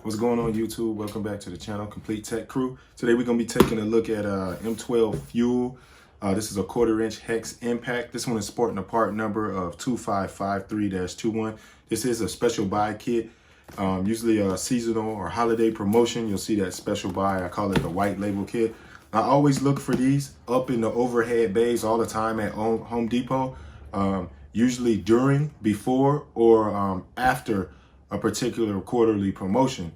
What's going on, YouTube? Welcome back to the channel, Complete Tech Crew. Today we're going to be taking a look at M12 Fuel. This is a 1/4-inch hex impact. This one is sporting a part number of 2553-21. This is a special buy kit. Usually a seasonal or holiday promotion. You'll see that special buy. I call it the white label kit. I always look for these up in the overhead bays all the time at Home Depot. Usually during, before, or after a particular quarterly promotion.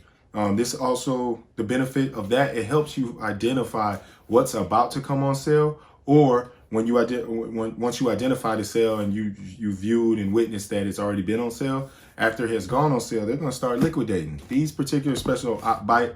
This also, the benefit of that, it helps you identify what's about to come on sale, or when you once you identify the sale and you viewed and witnessed that it's already been on sale, after it has gone on sale, they're going to start liquidating these particular special buy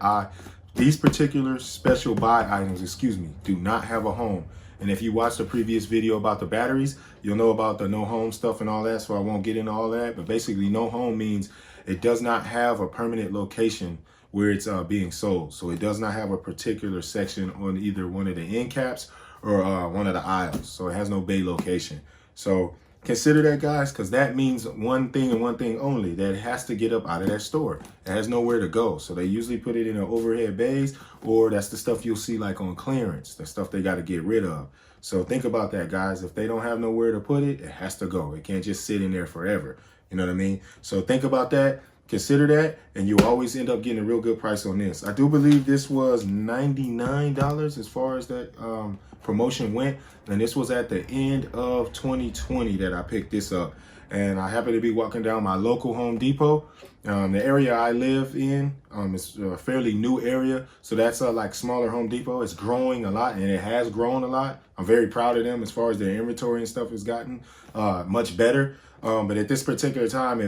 items, excuse me, do not have a home. And if you watched the previous video about the batteries, you'll know about the no home stuff and all that, so I won't get into all that. But basically, no home means it does not have a permanent location where it's being sold. So it does not have a particular section on either one of the end caps or one of the aisles. So it has no bay location. So consider that, guys, because that means one thing and one thing only, that it has to get up out of that store. It has nowhere to go. So they usually put it in the overhead bays, or that's the stuff you'll see like on clearance, the stuff they got to get rid of. So think about that, guys. If they don't have nowhere to put it, it has to go. It can't just sit in there forever. You know what I mean? So think about that. Consider that, and you'll always end up getting a real good price on this. I do believe this was $99 as far as that promotion went, and this was at the end of 2020 that I picked this up. And I happen to be walking down my local Home Depot. The area I live in is a fairly new area, so that's like smaller Home Depot. It's growing a lot, and it has grown a lot. I'm very proud of them as far as their inventory and stuff has gotten much better. But at this particular time,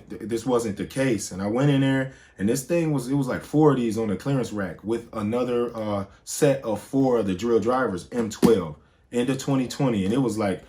this wasn't the case. And I went in there, and this thing was like 4 of these on the clearance rack with another set of 4 of the drill drivers, M12, into 2020. And it was like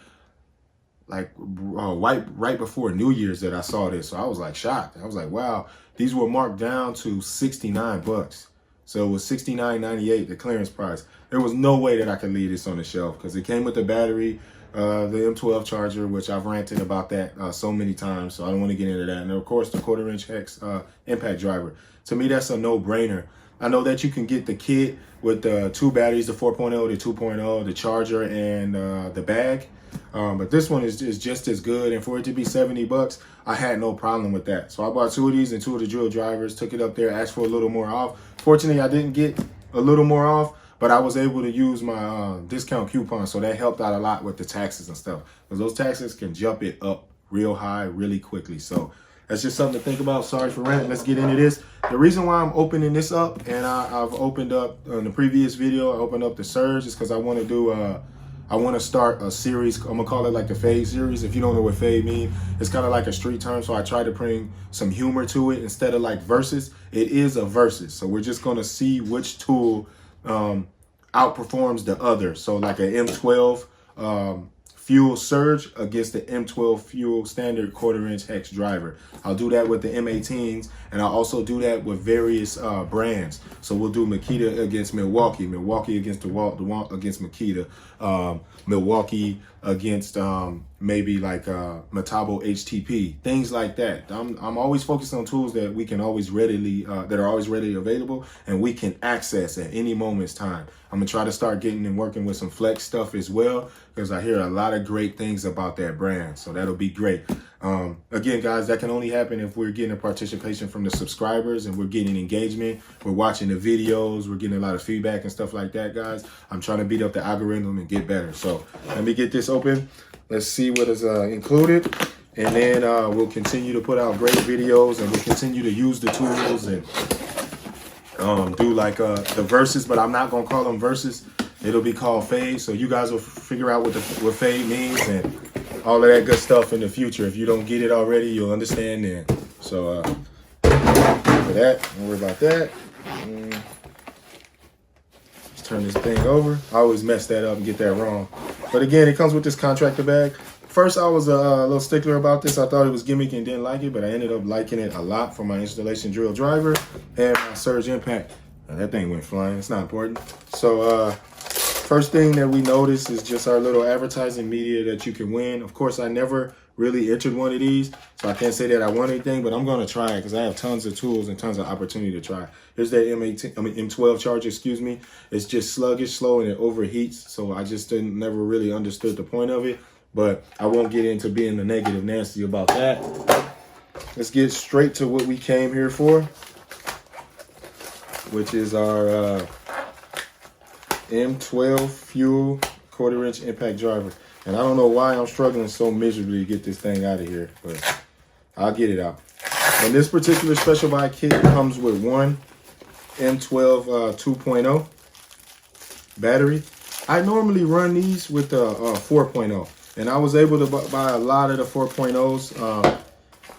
right before New Year's that I saw this. So I was like shocked. I was like, wow, these were marked down to 69 bucks. So it was $69.98, the clearance price. There was no way that I could leave this on the shelf because it came with the battery, the M12 charger, which I've ranted about that so many times, so I don't want to get into that. And of course, the 1/4-inch hex impact driver. To me, that's a no-brainer. I know that you can get the kit with the 2 batteries, the 4.0, the 2.0, the charger, and the bag. But this one is just as good, and for it to be 70 bucks, I had no problem with that. So I bought 2 of these and 2 of the drill drivers, took it up there, asked for a little more off. Fortunately, I didn't get a little more off, but I was able to use my discount coupon, so that helped out a lot with the taxes and stuff, because those taxes can jump it up real high really quickly. So that's just something to think about. Sorry for ranting. Let's get into this. The reason why I'm opening this up, and I've opened up in the previous video, I opened up the Surge, is because I want to do I want to start a series. I'm gonna call it like the Fade series. If you don't know what Fade means, it's kind of like a street term, so I try to bring some humor to it instead of like verses. It is a versus, so we're just gonna see which tool outperforms the other. So like an M12 Fuel Surge against the M12 Fuel Standard 1/4-inch hex driver. I'll do that with the M18s, and I'll also do that with various brands. So we'll do Makita against Milwaukee, Milwaukee against DeWalt against Makita, Milwaukee against maybe like Metabo HTP, things like that. I'm always focused on tools that we can always readily that are always readily available and we can access at any moment's time. I'm gonna try to start getting and working with some Flex stuff as well, because I hear a lot of great things about that brand. So that'll be great. Again, guys, that can only happen if we're getting a participation from the subscribers and we're getting engagement. We're watching the videos. We're getting a lot of feedback and stuff like that, guys. I'm trying to beat up the algorithm and get better. So let me get this open. Let's see what is included. And then we'll continue to put out great videos, and we'll continue to use the tools and do like the verses, but I'm not going to call them verses. It'll be called Fade. So you guys will figure out what Fade means and all of that good stuff in the future. If you don't get it already, you'll understand then. So for that, don't worry about that. Let's turn this thing over. I always mess that up and get that wrong. But again, it comes with this contractor bag. First, I was a little stickler about this. I thought it was gimmicky and didn't like it, but I ended up liking it a lot for my installation drill driver and my Surge Impact. Now, that thing went flying. It's not important. So first thing that we notice is just our little advertising media that you can win. Of course, I never really entered one of these, so I can't say that I won anything, but I'm going to try it because I have tons of tools and tons of opportunity to try. Here's that M12 charger, excuse me. It's just sluggish, slow, and it overheats, so I just never really understood the point of it, but I won't get into being the negative Nancy about that. Let's get straight to what we came here for, which is our M12 fuel 1/4-inch impact driver. And I don't know why I'm struggling so miserably to get this thing out of here, but I'll get it out. And this particular special buy kit comes with one M12 2.0 battery. I normally run these with the 4.0, and I was able to buy a lot of the 4.0s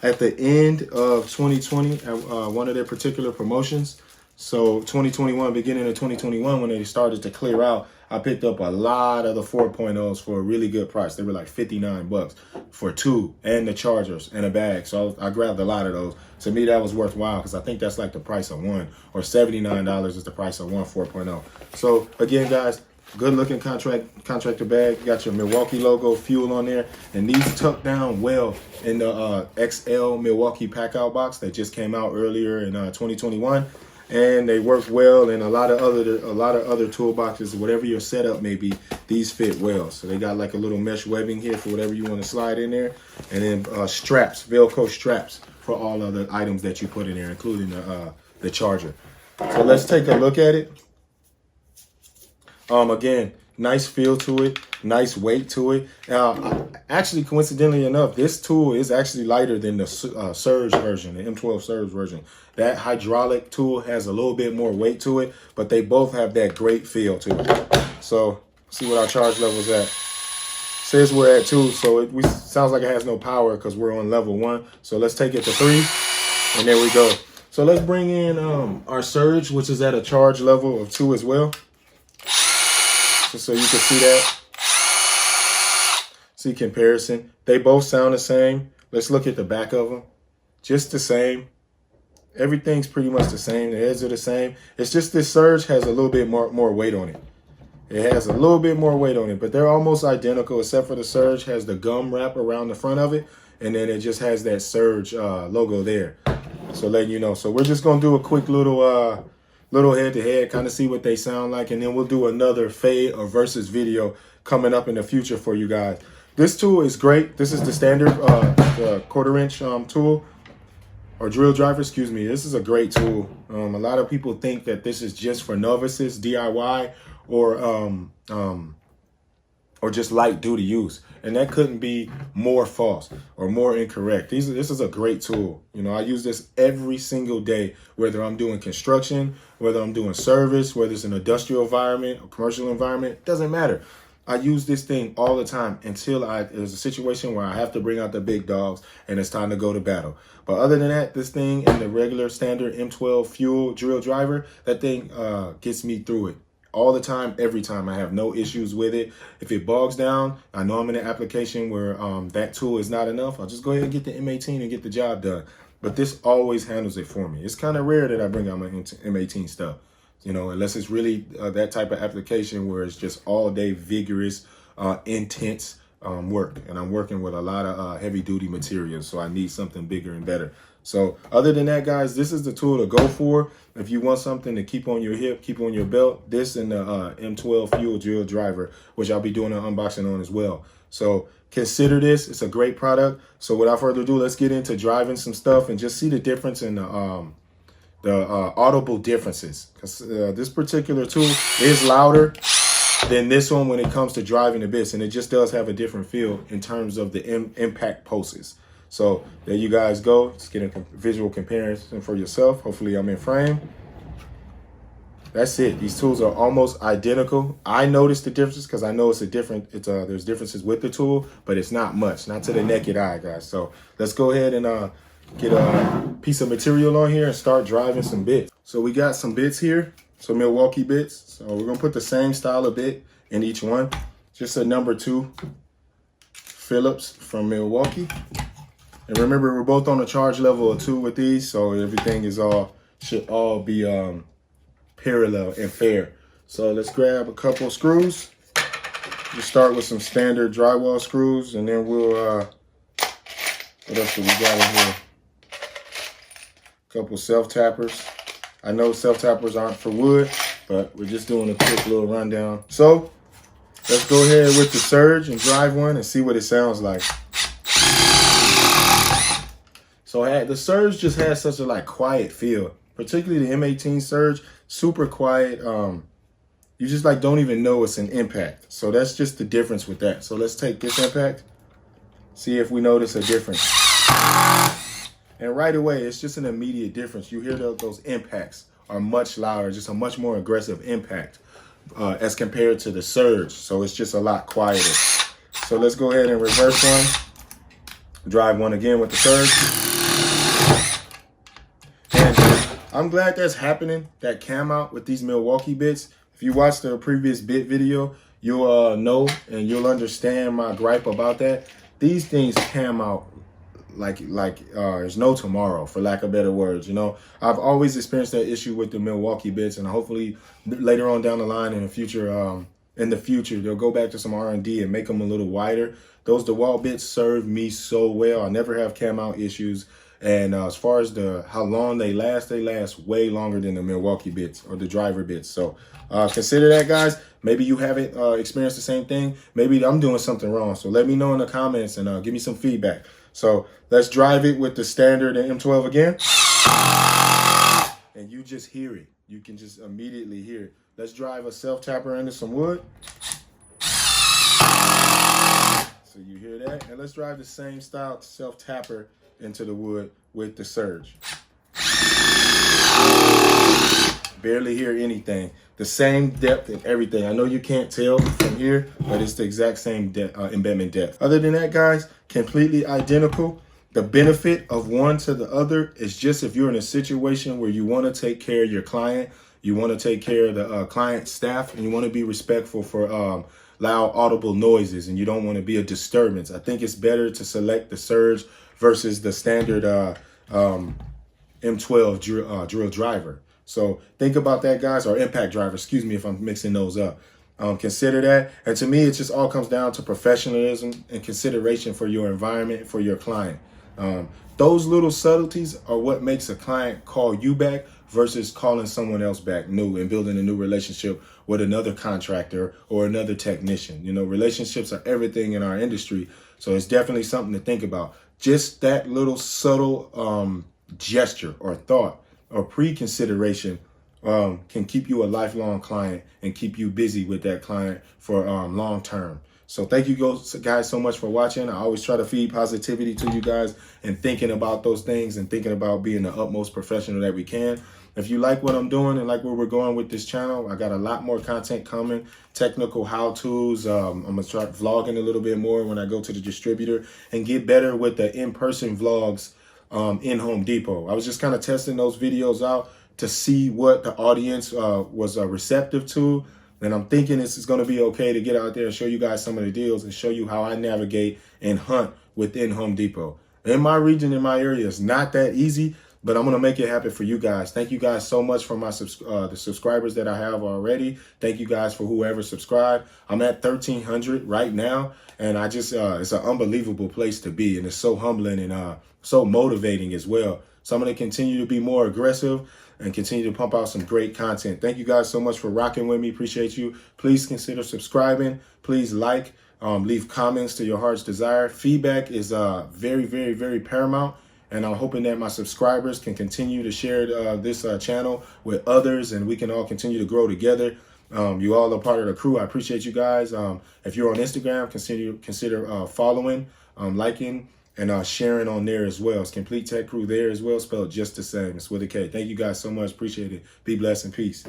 at the end of 2020 at one of their particular promotions. So 2021, beginning of 2021, when they started to clear out, I picked up a lot of the 4.0s for a really good price. They were like 59 bucks for two and the chargers and a bag. So I grabbed a lot of those. To me, that was worthwhile because I think that's like the price of one, or $79 is the price of one 4.0. So again, guys, good looking contractor bag. You got your Milwaukee logo, fuel on there, and these tuck down well in the XL Milwaukee pack out box that just came out earlier in 2021. And they work well in a lot of other toolboxes. Whatever your setup may be, these fit well. So they got like a little mesh webbing here for whatever you want to slide in there, and then straps, Velcro straps for all other items that you put in there, including the charger. So let's take a look at it. Again, nice feel to it, nice weight to it. Actually, coincidentally enough, this tool is actually lighter than the Surge version, the M12 Surge version. That hydraulic tool has a little bit more weight to it, but they both have that great feel to it. So, see what our charge level's at. Says we're at 2, so it sounds like it has no power because we're on level 1. So let's take it to 3, and there we go. So let's bring in our Surge, which is at a charge level of 2 as well. So you can see that. See comparison. They both sound the same. Let's look at the back of them. Just the same. Everything's pretty much the same. The heads are the same. It's just this Surge has a little bit more weight on it. It has a little bit more weight on it, but they're almost identical, except for the Surge has the gum wrap around the front of it, and then it just has that Surge logo there. So letting you know. So we're just gonna do a quick little head-to-head, kind of see what they sound like, and then we'll do another fade or versus video coming up in the future for you guys. This tool is great. This is the standard the 1/4-inch tool, or drill driver, excuse me. This is a great tool. A lot of people think that this is just for novices, DIY, or just light duty use, and that couldn't be more false or more incorrect. This is a great tool. You know, I use this every single day, whether I'm doing construction, whether I'm doing service, whether it's an industrial environment or commercial environment, it doesn't matter. I use this thing all the time until there's a situation where I have to bring out the big dogs and it's time to go to battle. But other than that, this thing and the regular standard M12 fuel drill driver, that thing gets me through it. All the time, every time. I have no issues with it. If it bogs down, I know I'm in an application where that tool is not enough. I'll just go ahead and get the M18 and get the job done. But this always handles it for me. It's kind of rare that I bring out my M18 stuff, you know, unless it's really that type of application where it's just all day vigorous, intense work. And I'm working with a lot of heavy duty materials, so I need something bigger and better. So other than that, guys, this is the tool to go for. If you want something to keep on your hip, keep on your belt, this and the M12 fuel drill driver, which I'll be doing an unboxing on as well. So consider this. It's a great product. So without further ado, let's get into driving some stuff and just see the difference in the audible differences. Because this particular tool is louder than this one when it comes to driving the bits, and it just does have a different feel in terms of the impact pulses. So there you guys go. Just get a visual comparison for yourself. Hopefully I'm in frame. That's it. These tools are almost identical. I noticed the differences because I know there's differences with the tool, but it's not much, not to the naked eye, guys. So let's go ahead and get a piece of material on here and start driving some bits. So we got some bits here, some Milwaukee bits. So we're gonna put the same style of bit in each one. Just a number 2 Phillips from Milwaukee. And remember, we're both on a charge level of 2 with these, so everything should all be parallel and fair. So let's grab a couple of screws. We'll start with some standard drywall screws, and then we'll What else do we got in here? A couple self-tappers. I know self-tappers aren't for wood, but we're just doing a quick little rundown. So let's go ahead with the Surge and drive one and see what it sounds like. So the Surge just has such a quiet feel, particularly the M18 Surge, super quiet. You just don't even know it's an impact. So that's just the difference with that. So let's take this impact, see if we notice a difference. And right away, it's just an immediate difference. You hear those impacts are much louder, just a much more aggressive impact as compared to the Surge. So it's just a lot quieter. So let's go ahead and reverse one. Drive one again with the Surge. And I'm glad that's happening, that cam out with these Milwaukee bits. If you watched the previous bit video, you'll know and you'll understand my gripe about that. These things cam out like there's no tomorrow, for lack of better words. You know, I've always experienced that issue with the Milwaukee bits, and hopefully later on down the line in the future, they'll go back to some R&D and make them a little wider. Those DeWalt bits serve me so well. I never have cam out issues. And as far as how long they last way longer than the Milwaukee bits or the driver bits. So consider that, guys. Maybe you haven't experienced the same thing. Maybe I'm doing something wrong. So let me know in the comments and give me some feedback. So let's drive it with the standard M12 again. And you just hear it. You can just immediately hear it. Let's drive a self-tapper into some wood. So you hear that? And let's drive the same style self-tapper into the wood with the Surge. Barely hear anything. The same depth and everything. I know you can't tell from here, but it's the exact same embedment depth. Other than that, guys, completely identical. The benefit of one to the other is just if you're in a situation where you want to take care of your client, you want to take care of the client staff, and you want to be respectful for loud audible noises, and you don't want to be a disturbance. I think it's better to select the Surge versus the standard M12 drill driver. So think about that, guys, or impact driver, excuse me if I'm mixing those up. Consider that. And to me, it just all comes down to professionalism and consideration for your environment, for your client. Those little subtleties are what makes a client call you back versus calling someone else back new and building a new relationship with another contractor or another technician. You know, relationships are everything in our industry. So it's definitely something to think about. Just that little subtle gesture or thought or pre-consideration can keep you a lifelong client and keep you busy with that client for long term. So thank you guys so much for watching. I always try to feed positivity to you guys and thinking about those things and thinking about being the utmost professional that we can. If you like what I'm doing and like where we're going with this channel, I got a lot more content coming, technical how-tos. I'm going to start vlogging a little bit more when I go to the distributor and get better with the in-person vlogs in Home Depot. I was just kind of testing those videos out to see what the audience was receptive to. And I'm thinking this is going to be okay to get out there and show you guys some of the deals and show you how I navigate and hunt within Home Depot. In my region, in my area, it's not that easy, but I'm going to make it happen for you guys. Thank you guys so much for my the subscribers that I have already. Thank you guys for whoever subscribed. I'm at 1,300 right now, and I just it's an unbelievable place to be, and it's so humbling and so motivating as well. So I'm going to continue to be more aggressive and continue to pump out some great content. Thank you guys so much for rocking with me. Appreciate you. Please consider subscribing. Please like, leave comments to your heart's desire. Feedback is very, very, very paramount. And I'm hoping that my subscribers can continue to share this channel with others, and we can all continue to grow together. You all are part of the crew. I appreciate you guys. If you're on Instagram, consider following, liking, and sharing on there as well. It's Complete Tech Crew there as well, spelled just the same. It's with a K. Thank you guys so much. Appreciate it. Be blessed and peace.